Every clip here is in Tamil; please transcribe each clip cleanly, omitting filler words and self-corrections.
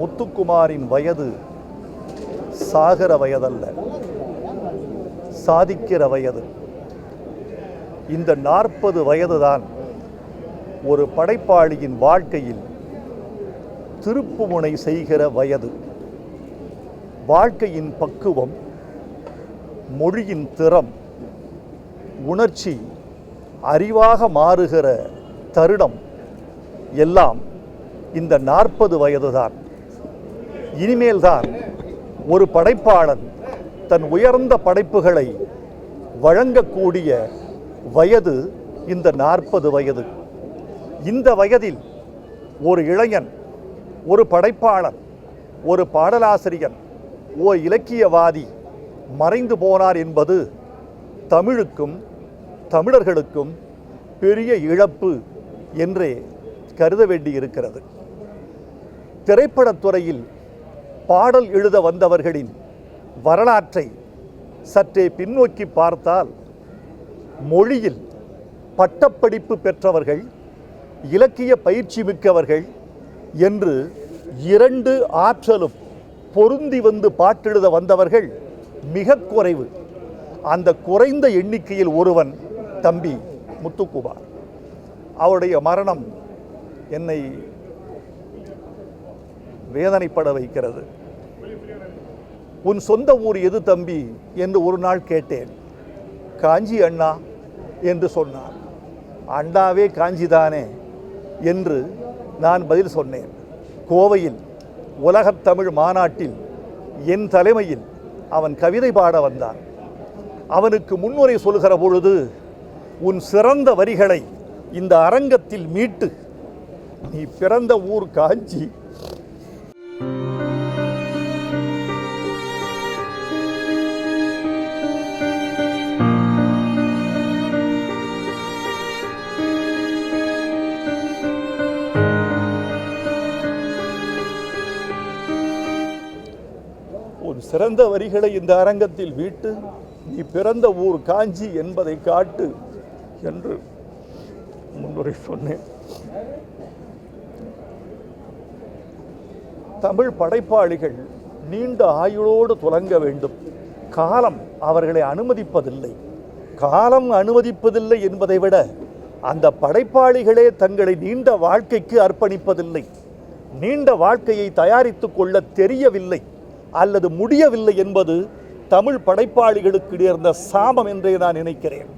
முத்துக்குமாரின் வயது சாகர வயதல்ல, சாதிக்கிற வயது. இந்த 40 வயதுதான் ஒரு படைப்பாளியின் வாழ்க்கையில் திருப்புமுனை செய்கிற வயது. வாழ்க்கையின் பக்குவம், மொழியின் திறம், உணர்ச்சி அறிவாக மாறுகிற தருணம் எல்லாம் இந்த 40 வயதுதான். இனிமேல்தான் ஒரு படைப்பாளன் தன் உயர்ந்த படைப்புகளை வழங்கக்கூடிய வயது இந்த 40 வயது. இந்த வயதில் ஒரு இளைஞன், ஒரு படைப்பாளன், ஒரு பாடலாசிரியன், ஓர் இலக்கியவாதி மறைந்து போனார் என்பது தமிழுக்கும் தமிழர்களுக்கும் பெரிய இழப்பு என்றே கருத வேண்டியிருக்கிறது. திரைப்படத்துறையில் பாடல் எழுத வந்தவர்களின் வரலாற்றை சற்றே பின்னோக்கி பார்த்தால், மொழியில் பட்டப்படிப்பு பெற்றவர்கள், இலக்கிய பயிற்சி மிக்கவர்கள் என்று 2 ஆற்றலும் பொருந்தி வந்து பாட்டெழுத வந்தவர்கள் மிக குறைவு. அந்த குறைந்த எண்ணிக்கையில் ஒருவன் தம்பி முத்துக்குமார். அவருடைய மரணம் என்னை வேதனைப்பட வைக்கிறது. உன் சொந்த ஊர் எது தம்பி என்று ஒரு நாள் கேட்டேன். காஞ்சி அண்ணா என்று சொன்னார். அண்ணாவே காஞ்சிதானே என்று நான் பதில் சொன்னேன். கோவையில் உலகத் தமிழ் மாநாட்டில் என் தலைமையில் அவன் கவிதை பாட வந்தான். அவனுக்கு முன்னுரை சொல்கிற பொழுது, உன் சிறந்த வரிகளை இந்த அரங்கத்தில் மீட்டு, நீ பிறந்த ஊர் காஞ்சி, உன் சிறந்த வரிகளை இந்த அரங்கத்தில் மீட்டு, நீ பிறந்த ஊர் காஞ்சி என்பதை காட்டு என்று முன்னுரை சொன்னேன். தமிழ் படைப்பாளிகள் நீண்ட ஆயுளோடு துலங்க வேண்டும். காலம் அவர்களை அனுமதிப்பதில்லை. காலம் அனுமதிப்பதில்லை என்பதை விட அந்த படைப்பாளிகளே தங்களை நீண்ட வாழ்க்கைக்கு அர்ப்பணிப்பதில்லை. நீண்ட வாழ்க்கையை தயாரித்து கொள்ள தெரியவில்லை அல்லது முடியவில்லை என்பது தமிழ் படைப்பாளிகளுக்கு நேர்ந்த சாபம் என்றே நான் நினைக்கிறேன்.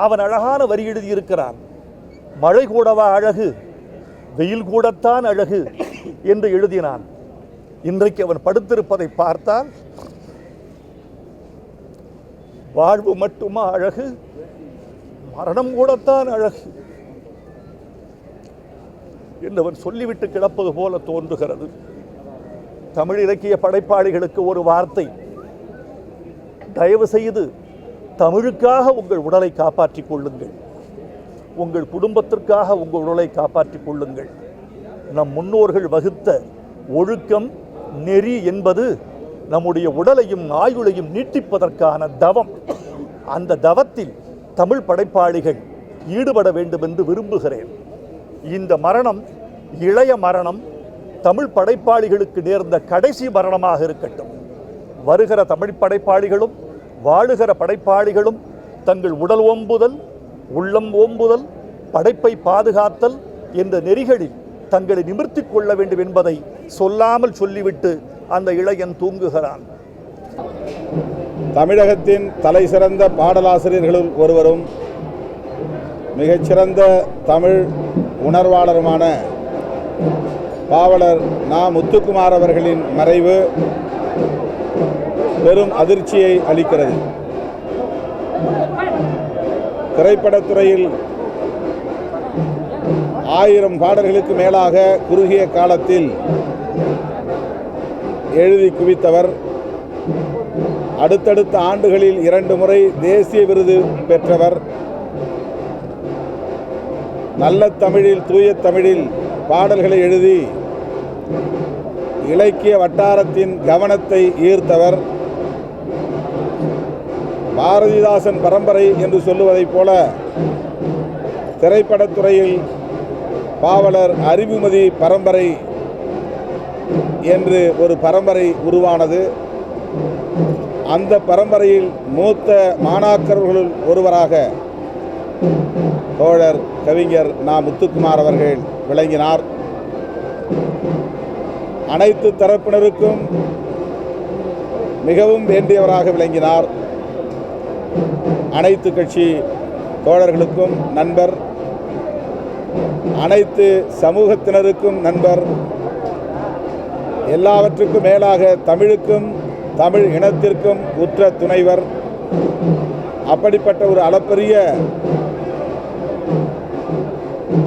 அவன் அழகான வரி எழுதியிருக்கிறான். மழை கூடவா அழகு, வெயில் கூடத்தான் அழகு என்று எழுதினான். இன்றைக்கு அவன் படுத்திருப்பதை பார்த்தால், வாழ்வு மட்டுமா அழகு, மரணம் கூடத்தான் அழகு என்று அவன் சொல்லிவிட்டு கிடப்பது போல தோன்றுகிறது. தமிழ் இலக்கிய படைப்பாளிகளுக்கு ஒரு வார்த்தை, தயவு செய்து தமிழுக்காக உங்கள் உடலை காப்பாற்றிக் கொள்ளுங்கள், உங்கள் குடும்பத்திற்காக உங்கள் உடலை காப்பாற்றிக் கொள்ளுங்கள். நம் முன்னோர்கள் வகுத்த ஒழுக்கம் நெறி என்பது நம்முடைய உடலையும் ஆயுளையும் நீட்டிப்பதற்கான தவம். அந்த தவத்தில் தமிழ் படைப்பாளிகள் ஈடுபட வேண்டும் என்று விரும்புகிறேன். இந்த மரணம் இளைய மரணம், தமிழ் படைப்பாளிகளுக்கு நேர்ந்த கடைசி மரணமாக இருக்கட்டும். வருகிற தமிழ் படைப்பாளிகளும் வாழுகிற படைப்பாளிகளும் தங்கள் உடல் ஓம்புதல், உள்ளம் ஓம்புதல், படைப்பை பாதுகாத்தல் என்ற நெறிகளில் தங்களை நிமிர்த்தி கொள்ள வேண்டும் என்பதை சொல்லாமல் சொல்லிவிட்டு அந்த இளைஞன் தூங்குகிறான். தமிழகத்தின் தலை சிறந்த பாடலாசிரியர்களுள் ஒருவரும் மிகச்சிறந்த தமிழ் உணர்வாளருமான பாவலர் நா. முத்துக்குமார் அவர்களின் மறைவு பெரும் அதிர்ச்சியை அளிக்கிறது. திரைப்படத்துறையில் 1000 பாடல்களுக்கு மேலாக குறுகிய காலத்தில் எழுதி குவித்தவர். அடுத்தடுத்த ஆண்டுகளில் 2 முறை தேசிய விருது பெற்றவர். நல்ல தமிழில், தூய தமிழில் பாடல்களை எழுதி இலக்கிய வட்டாரத்தின் கவனத்தை ஈர்த்தவர். பாரதிதாசன் பரம்பரை என்று சொல்லுவதைப் போல திரைப்படத்துறையில் பாவலர் அறிவுமதி பரம்பரை என்று ஒரு பரம்பரை உருவானது. அந்த பரம்பரையில் மூத்த மாணாக்கர்களுள் ஒருவராக தோழர் கவிஞர் நா. முத்துக்குமார் அவர்கள் விளங்கினார். அனைத்து தரப்பினருக்கும் மிகவும் வேண்டியவராக விளங்கினார். அனைத்து கட்சி தோழர்களுக்கும் நண்பர், அனைத்து சமூகத்தினருக்கும் நண்பர், எல்லாவற்றுக்கும் மேலாக தமிழுக்கும் தமிழ் இனத்திற்கும் உற்ற துணைவர். அப்படிப்பட்ட ஒரு அளப்பரிய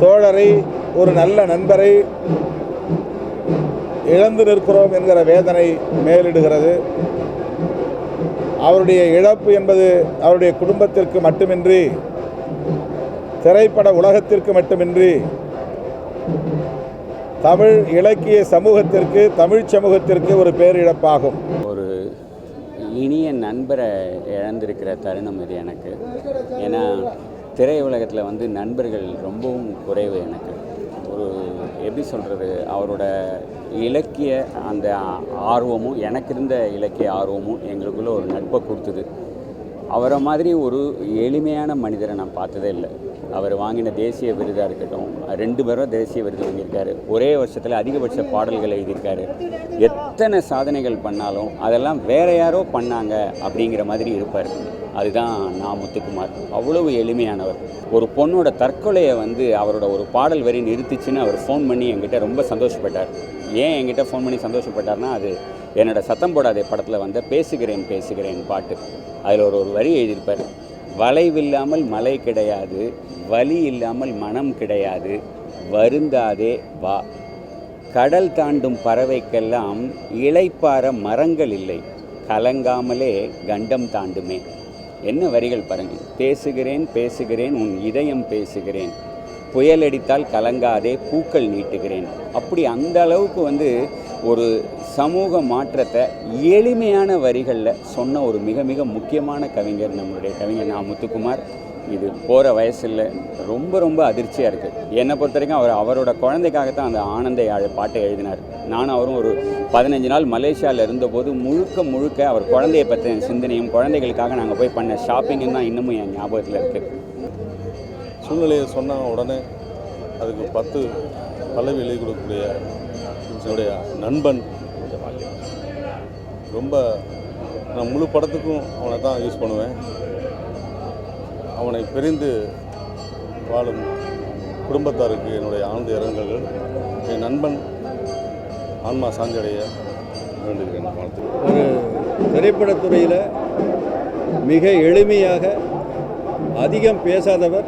தோழரை, ஒரு நல்ல நண்பரை இழந்து நிற்கிறோம் என்கிற வேதனை மேலிடுகிறது. அவருடைய இழப்பு என்பது அவருடைய குடும்பத்திற்கு மட்டுமின்றி, திரைப்பட உலகத்திற்கு மட்டுமின்றி, தமிழ் இலக்கிய சமூகத்திற்கு, தமிழ் சமூகத்திற்கு ஒரு பேரிழப்பாகும். ஒரு இனிய நண்பரை இழந்திருக்கிற தருணம் இது எனக்கு. ஏன்னா திரையுலகத்தில் நண்பர்கள் ரொம்பவும் குறைவு எனக்கு. ஒரு எப்படி சொல்கிறது, அவரோட இலக்கிய அந்த ஆர்வமும், எனக்கு இருந்த இலக்கிய ஆர்வமும் எங்களுக்குள்ள ஒரு நட்பை கொடுத்தது. அவரை மாதிரி ஒரு எளிமையான மனிதரை நான் பார்த்ததே இல்லை. அவர் வாங்கின தேசிய விருதாக இருக்கட்டும், 2 பேரும் தேசிய விருது வாங்கியிருக்காரு. ஒரே வருஷத்தில் அதிகபட்ச பாடல்கள் எழுதியிருக்காரு. எத்தனை சாதனைகள் பண்ணாலும் அதெல்லாம் வேற யாரோ பண்ணாங்க அப்படிங்கிற மாதிரி இருப்பார். அதுதான் நா. முத்துக்குமார். அவ்வளவு எளிமையானவர். ஒரு பொண்ணோட தற்கொலையை அவரோட ஒரு பாடல் வரி நிறுத்திச்சுன்னு அவர் ஃபோன் பண்ணி என்கிட்ட ரொம்ப சந்தோஷப்பட்டார். ஏன் என்கிட்ட ஃபோன் பண்ணி சந்தோஷப்பட்டார்னா, அது என்னோட சத்தம் போடாதே படத்தில் பேசுகிறேன் பேசுகிறேன் பாட்டு. அதில் ஒரு வரி எழுதியிருப்பார். வளைவில்லாமல் மலை கிடையாது, வலி இல்லாமல் மனம் கிடையாது, வருந்தாதே வா, கடல் தாண்டும் பறவைக்கெல்லாம் இளைப்பாற மரங்கள் இல்லை, கலங்காமலே கண்டம் தாண்டுமே. என்ன வரிகள் பாருங்கள். பேசுகிறேன் பேசுகிறேன் உன் இதயம் பேசுகிறேன், புயலடித்தால் கலங்காதே பூக்கள் நீட்டுகிறேன். அப்படி அந்த அளவுக்கு ஒரு சமூக மாற்றத்தை எளிமையான வரிகளில் சொன்ன ஒரு மிக மிக முக்கியமான கவிஞர் நம்மளுடைய கவிஞர் நா. முத்துக்குமார். இது போகிற வயசில் ரொம்ப ரொம்ப அதிர்ச்சியாக இருக்குது. என்னை பொறுத்த வரைக்கும் அவரோட குழந்தைக்காகத்தான் அந்த ஆனந்த யாழ் பாட்டை எழுதினார். நானும் அவரும் ஒரு 15 நாள் மலேசியாவில் இருந்தபோது முழுக்க அவர் குழந்தையை பற்றின சிந்தனையும், குழந்தைகளுக்காக நாங்கள் போய் பண்ண ஷாப்பிங்கும் தான் இன்னமும் என் ஞாபகத்தில் இருக்குது. சூழ்நிலையை சொன்ன உடனே அதுக்கு 10 பல்லவி எழுதி கொடுக்கக்கூடிய என்னுடைய நண்பன். ரொம்ப நான் முழு படத்துக்கும் அவனை தான் யூஸ் பண்ணுவேன். அவனை பிரிந்து வாழும் குடும்பத்தாருக்கு என்னுடைய ஆழ்ந்த இரங்கல்கள். என் நண்பன் ஆன்மா சாஞ்சடைய வேண்டுகிறேன். ஒரு திரைப்படத்துறையில் மிக எளிமையாக, அதிகம் பேசாதவர்,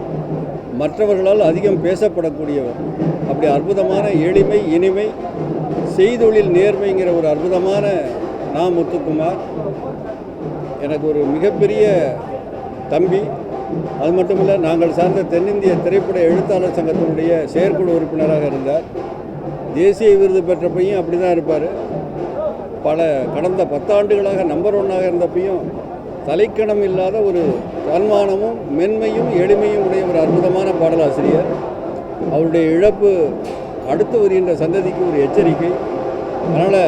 மற்றவர்களால் அதிகம் பேசப்படக்கூடியவர். அப்படி அற்புதமான எளிமை, இனிமை, செய்தொழில் நேர்மைங்கிற ஒரு அற்புதமான நா. முத்துக்குமார் எனக்கு ஒரு மிகப்பெரிய தம்பி. அது மட்டும் இல்லை, நாங்கள் சார்ந்த தென்னிந்திய திரைப்பட எழுத்தாளர் சங்கத்தினுடைய செயற்குழு உறுப்பினராக இருந்தார். தேசிய விருது பெற்றப்பையும் அப்படி தான் இருப்பார். கடந்த 10 ஆண்டுகளாக நம்பர் 1ஆக இருந்தப்பையும் தலைக்கணம் இல்லாத ஒரு தன்மானமும் மென்மையும் எளிமையும் உடைய ஒரு அற்புதமான பாடலாசிரியர். அவருடைய இழப்பு அடுத்து வருகின்ற சந்ததிக்கு ஒரு எச்சரிக்கை. அதனால்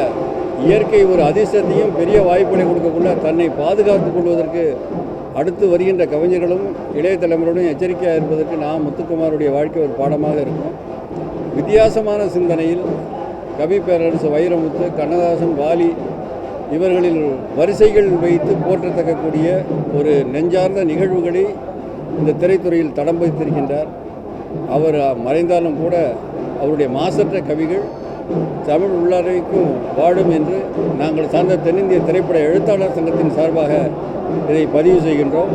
இயற்கை ஒரு அதிர்ஷ்டத்தையும் பெரிய வாய்ப்புகளை கொடுக்கக்குள்ள தன்னை பாதுகாத்துக் கொள்வதற்கு அடுத்து வருகின்ற கவிஞர்களும் இளைய தலைமுறையுடன் எச்சரிக்கையாக இருப்பதற்கு நா. முத்துக்குமாருடைய வாழ்க்கை ஒரு பாடமாக இருக்கும். வித்தியாசமான சிந்தனையில் கவி பேரரசு வைரமுத்து, கண்ணதாசன், வாலி இவர்களில் வரிசைகள் வைத்து போற்றத்தக்கக்கூடிய ஒரு நெஞ்சார்ந்த நிகழ்வுகளை இந்த திரைத்துறையில் தடம் பதித்திருக்கின்றார். அவர் மறைந்தாலும் கூட அவருடைய மாசற்ற கவிகள் தமிழ் உள்ளறைக்கும் வாழும் என்று நாங்கள் சார்ந்த தென்னிந்திய திரைப்பட எழுத்தாளர் சங்கத்தின் சார்பாக இதை பதிவு செய்கின்றோம்.